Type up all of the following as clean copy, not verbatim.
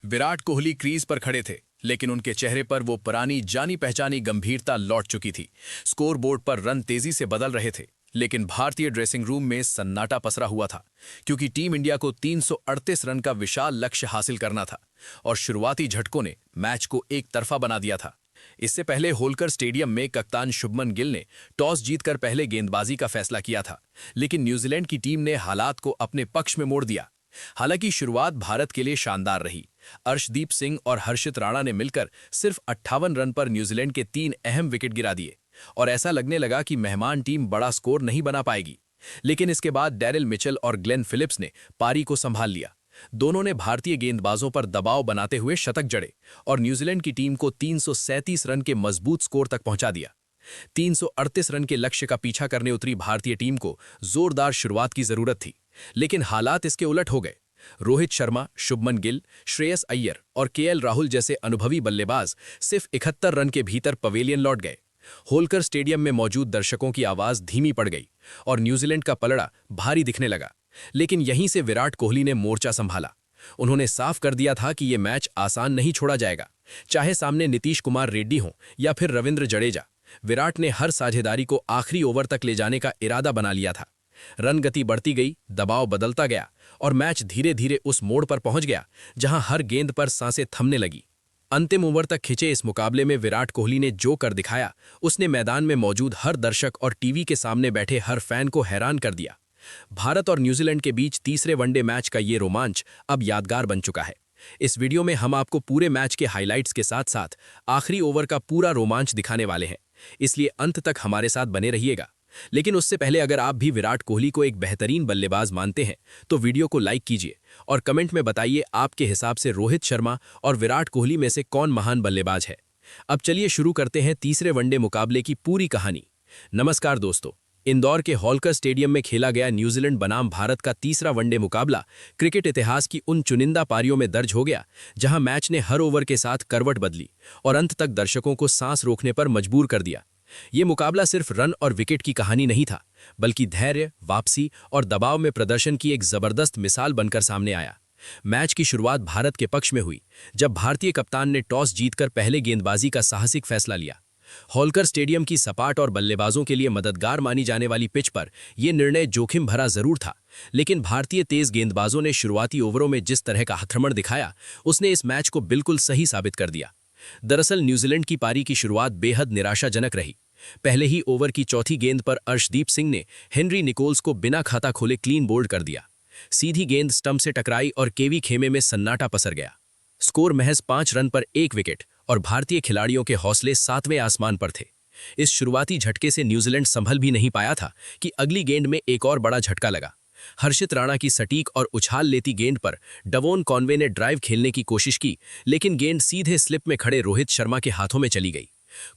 Virat Kohli crease पर खड़े थे, लेकिन उनके चेहरे पर वो पुरानी जानी पहचानी गंभीरता लौट चुकी थी। स्कोरबोर्ड पर रन तेजी से बदल रहे थे, लेकिन भारतीय ड्रेसिंग रूम में सन्नाटा पसरा हुआ था, क्योंकि टीम इंडिया को 338 रन का विशाल लक्ष्य हासिल करना था और शुरुआती झटकों ने मैच को एक तरफा बना दिया था। इससे पहले होलकर स्टेडियम में कप्तान शुभमन गिल ने टॉस जीतकर पहले गेंदबाजी का फैसला किया था, लेकिन न्यूजीलैंड की टीम ने हालात को अपने पक्ष में मोड़ दिया। हालांकि शुरुआत भारत के लिए शानदार रही। अर्शदीप सिंह और हर्षित राणा ने मिलकर सिर्फ 58 रन पर न्यूजीलैंड के 3 अहम विकेट गिरा दिए और ऐसा लगने लगा कि मेहमान टीम बड़ा स्कोर नहीं बना पाएगी। लेकिन इसके बाद डैरिल मिचेल और ग्लेन फिलिप्स ने पारी को संभाल लिया। दोनों ने भारतीय गेंदबाजों पर दबाव बनाते हुए शतक जड़े और न्यूजीलैंड की टीम को 337 रन के मजबूत स्कोर तक पहुंचा दिया। 338 रन के लक्ष्य का पीछा करने उतरी भारतीय टीम को जोरदार शुरुआत की जरूरत थी, लेकिन हालात इसके उलट हो गए। रोहित शर्मा, शुभमन गिल, श्रेयस अय्यर और केएल राहुल जैसे अनुभवी बल्लेबाज सिर्फ 71 रन के भीतर पवेलियन लौट गए। होलकर स्टेडियम में मौजूद दर्शकों की आवाज धीमी पड़ गई और न्यूजीलैंड का पलड़ा भारी दिखने लगा। लेकिन यहीं से विराट कोहली ने मोर्चा संभाला। उन्होंने साफ कर दिया था कि यह मैच आसान नहीं छोड़ा जाएगा, चाहे सामने नीतीश कुमार रेड्डी हों या फिर रविंद्र जडेजा। विराट ने हर साझेदारी को आखिरी ओवर तक ले जाने का इरादा बना लिया था। रन गति बढ़ती गई, दबाव बदलता गया और मैच धीरे धीरे उस मोड़ पर पहुंच गया जहां हर गेंद पर सांसें थमने लगी। अंतिम ओवर तक खिंचे इस मुकाबले में विराट कोहली ने जो कर दिखाया, उसने मैदान में मौजूद हर दर्शक और टीवी के सामने बैठे हर फैन को हैरान कर दिया। भारत और न्यूजीलैंड के बीच तीसरे वनडे मैच का ये रोमांच अब यादगार बन चुका है। इस वीडियो में हम आपको पूरे मैच के हाइलाइट्स के साथ साथ आखिरी ओवर का पूरा रोमांच दिखाने वाले हैं, इसलिए अंत तक हमारे साथ बने रहिएगा। लेकिन उससे पहले अगर आप भी विराट कोहली को एक बेहतरीन बल्लेबाज मानते हैं तो वीडियो को लाइक कीजिए और कमेंट में बताइए आपके हिसाब से रोहित शर्मा और विराट कोहली में से कौन महान बल्लेबाज है। अब चलिए शुरू करते हैं तीसरे वनडे मुकाबले की पूरी कहानी। नमस्कार दोस्तों, इंदौर के होलकर स्टेडियम में खेला गया न्यूजीलैंड बनाम भारत का तीसरा वनडे मुकाबला क्रिकेट इतिहास की उन चुनिंदा पारियों में दर्ज हो गया जहां मैच ने हर ओवर के साथ करवट बदली और अंत तक दर्शकों को सांस रोकने पर मजबूर कर दिया। ये मुकाबला सिर्फ रन और विकेट की कहानी नहीं था, बल्कि धैर्य, वापसी और दबाव में प्रदर्शन की एक जबरदस्त मिसाल बनकर सामने आया। मैच की शुरुआत भारत के पक्ष में हुई जब भारतीय कप्तान ने टॉस जीतकर पहले गेंदबाजी का साहसिक फैसला लिया। होलकर स्टेडियम की सपाट और बल्लेबाजों के लिए मददगार मानी जाने वाली पिच पर यह निर्णय जोखिम भरा जरूर था, लेकिन भारतीय तेज गेंदबाजों ने शुरुआती ओवरों में जिस तरह का आक्रमण दिखाया, उसने इस मैच को बिल्कुल सही साबित कर दिया। दरअसल न्यूजीलैंड की पारी की शुरुआत बेहद निराशाजनक रही। पहले ही ओवर की चौथी गेंद पर अर्शदीप सिंह ने हेनरी निकोल्स को बिना खाता खोले क्लीन बोल्ड कर दिया। सीधी गेंद स्टंप से टकराई और केवी खेमे में सन्नाटा पसर गया। स्कोर महज 5 रन पर 1 विकेट और भारतीय खिलाड़ियों के हौसले 7वें आसमान पर थे। इस शुरुआती झटके से न्यूजीलैंड संभल भी नहीं पाया था कि अगली गेंद में एक और बड़ा झटका लगा। हर्षित राणा की सटीक और उछाल लेती गेंद पर डवोन कॉनवे ने ड्राइव खेलने की कोशिश की, लेकिन गेंद सीधे स्लिप में खड़े रोहित शर्मा के हाथों में चली गई।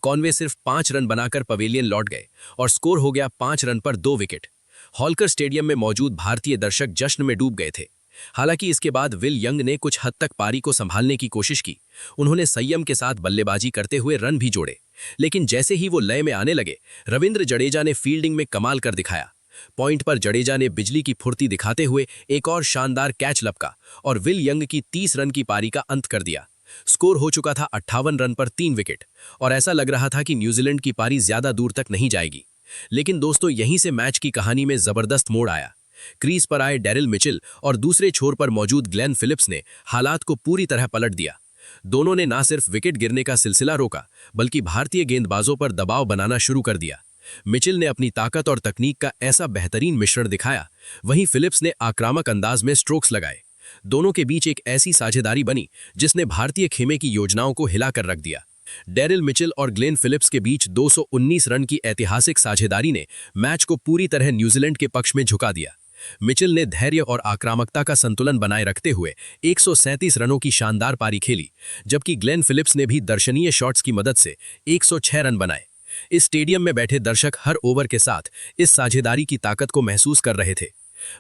कॉनवे सिर्फ 5 रन बनाकर पवेलियन लौट गए और स्कोर हो गया 5 रन पर 2 विकेट। होलकर स्टेडियम में मौजूद भारतीय दर्शक जश्न में डूब गए थे। हालांकि इसके बाद विल यंग ने कुछ हद तक पारी को संभालने की कोशिश की। उन्होंने संयम के साथ बल्लेबाजी करते हुए रन भी जोड़े, लेकिन जैसे ही वो लय में आने लगे, रविंद्र जडेजा ने फील्डिंग में कमाल कर दिखाया। पॉइंट पर जडेजा ने बिजली की फुर्ती दिखाते हुए एक और शानदार कैच लपका और विल यंग की 30 रन की पारी का अंत कर दिया। स्कोर हो चुका था 58 रन पर 3 विकेट और ऐसा लग रहा था कि न्यूजीलैंड की पारी ज्यादा दूर तक नहीं जाएगी। लेकिन दोस्तों, यहीं से मैच की कहानी में जबरदस्त मोड़ आया। क्रीज पर आए डैरिल मिचेल और दूसरे छोर पर मौजूद ग्लेन फिलिप्स ने हालात को पूरी तरह पलट दिया। दोनों ने न सिर्फ विकेट गिरने का सिलसिला रोका, बल्कि भारतीय गेंदबाजों पर दबाव बनाना शुरू कर दिया। मिचेल ने अपनी ताकत और तकनीक का ऐसा बेहतरीन मिश्रण दिखाया, वहीं फिलिप्स ने आक्रामक अंदाज में स्ट्रोक्स लगाए। दोनों के बीच एक ऐसी साझेदारी बनी जिसने भारतीय खेमे की योजनाओं को हिलाकर रख दिया। डैरिल मिचेल और ग्लेन फिलिप्स के बीच 219 रन की ऐतिहासिक साझेदारी ने मैच को पूरी तरह न्यूजीलैंड के पक्ष में झुका दिया। मिचेल ने धैर्य और आक्रामकता का संतुलन बनाए रखते हुए 137 रनों की शानदार पारी खेली, जबकि ग्लेन फिलिप्स ने भी दर्शनीय शॉट्स की मदद से 106 रन बनाए। इस स्टेडियम में बैठे दर्शक हर ओवर के साथ इस साझेदारी की ताकत को महसूस कर रहे थे।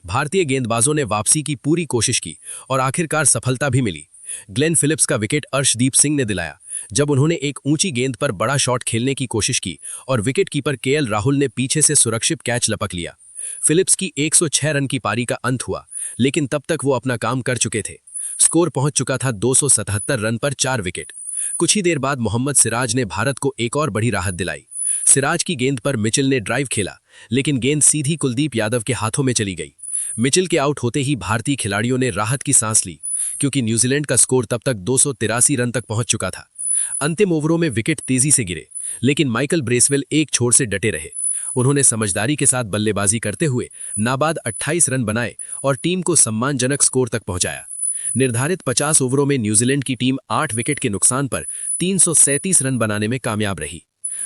भारतीय गेंदबाजों ने वापसी की पूरी कोशिश की और आखिरकार सफलता भी मिली। ग्लेन फिलिप्स का विकेट अर्शदीप सिंह ने दिलाया जब उन्होंने एक ऊंची गेंद पर बड़ा शॉट खेलने की कोशिश की और विकेटकीपर केएल राहुल ने पीछे से सुरक्षित कैच लपक लिया। फिलिप्स की 106 रन की पारी का अंत हुआ, लेकिन तब तक वो अपना काम कर चुके थे। स्कोर पहुंच चुका था 277 रन पर 4 विकेट। कुछ ही देर बाद मोहम्मद सिराज ने भारत को एक और बड़ी राहत दिलाई। सिराज की गेंद पर मिचेल ने ड्राइव खेला, लेकिन गेंद सीधी कुलदीप यादव के हाथों में चली गई। मिचेल के आउट होते ही भारतीय खिलाड़ियों ने राहत की सांस ली, क्योंकि न्यूजीलैंड का स्कोर तब तक 283 रन तक पहुंच चुका था। अंतिम ओवरों में विकेट तेजी से गिरे, लेकिन माइकल ब्रेसवेल एक छोर से डटे रहे। उन्होंने समझदारी के साथ बल्लेबाजी करते हुए नाबाद 28 रन बनाए और टीम को सम्मानजनक स्कोर तक पहुंचाया। निर्धारित 50 ओवरों में न्यूजीलैंड की टीम 8 विकेट के नुकसान पर 337 रन बनाने में कामयाब रही।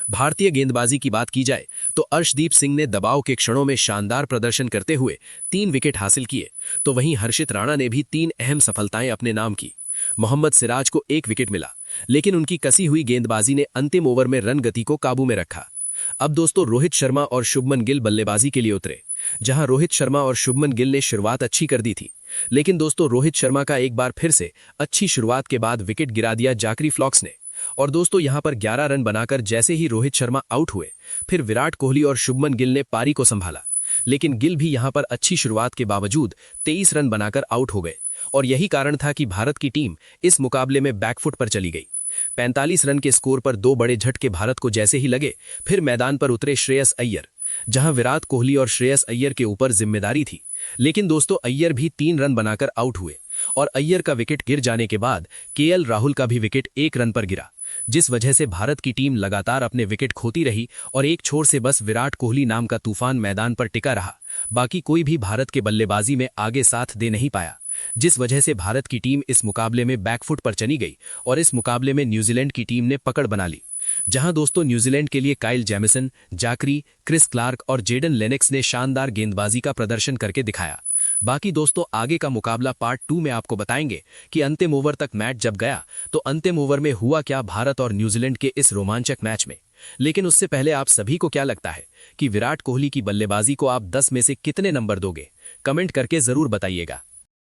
भारतीय गेंदबाजी की बात की जाए तो अर्शदीप सिंह ने दबाव के क्षणों में शानदार प्रदर्शन करते हुए 3 विकेट हासिल किए, तो वहीं हर्षित राणा ने भी 3 अहम सफलताएं अपने नाम की। मोहम्मद सिराज को 1 विकेट मिला, लेकिन उनकी कसी हुई गेंदबाजी ने अंतिम ओवर में रन गति को काबू में रखा। अब दोस्तों रोहित शर्मा और शुभमन गिल बल्लेबाजी के लिए उतरे। जहां रोहित शर्मा और शुभमन गिल ने शुरुआत अच्छी कर दी थी, लेकिन दोस्तों रोहित शर्मा का एक बार फिर से अच्छी शुरुआत के बाद विकेट गिरा दिया जाकरी फ्लॉक्स ने। और दोस्तों यहां पर 11 रन बनाकर जैसे ही रोहित शर्मा आउट हुए, फिर विराट कोहली और शुभमन गिल ने पारी को संभाला, लेकिन गिल भी यहां पर अच्छी शुरुआत के बावजूद 23 रन बनाकर आउट हो गए। और यही कारण था कि भारत की टीम इस मुकाबले में बैकफुट पर चली गई। 45 रन के स्कोर पर 2 बड़े झटके भारत को जैसे ही लगे, फिर मैदान पर उतरे श्रेयस अय्यर। जहां विराट कोहली और श्रेयस अय्यर के ऊपर जिम्मेदारी थी, लेकिन दोस्तों अय्यर भी 3 रन बनाकर आउट हुए और अय्यर का विकेट गिर जाने के बाद केएल राहुल का भी विकेट 1 रन पर गिरा, जिस वजह से भारत की टीम लगातार अपने विकेट खोती रही और एक छोर से बस विराट कोहली नाम का तूफान मैदान पर टिका रहा। बाकी कोई भी भारत के बल्लेबाजी में आगे साथ दे नहीं पाया, जिस वजह से भारत की टीम इस मुकाबले में बैकफुट पर चली गई और इस मुकाबले में न्यूजीलैंड की टीम ने पकड़ बना ली। जहां दोस्तों न्यूजीलैंड के लिए काइल जेमिसन, जाकरी, क्रिस क्लार्क और जेडन लेनेक्स ने शानदार गेंदबाजी का प्रदर्शन करके दिखाया। बाकी दोस्तों आगे का मुकाबला पार्ट 2 में आपको बताएंगे कि अंतिम ओवर तक मैच जब गया तो अंतिम ओवर में हुआ क्या भारत और न्यूजीलैंड के इस रोमांचक मैच में। लेकिन उससे पहले आप सभी को क्या लगता है कि विराट कोहली की बल्लेबाजी को आप 10 में से कितने नंबर दोगे? कमेंट करके जरूर बताइएगा।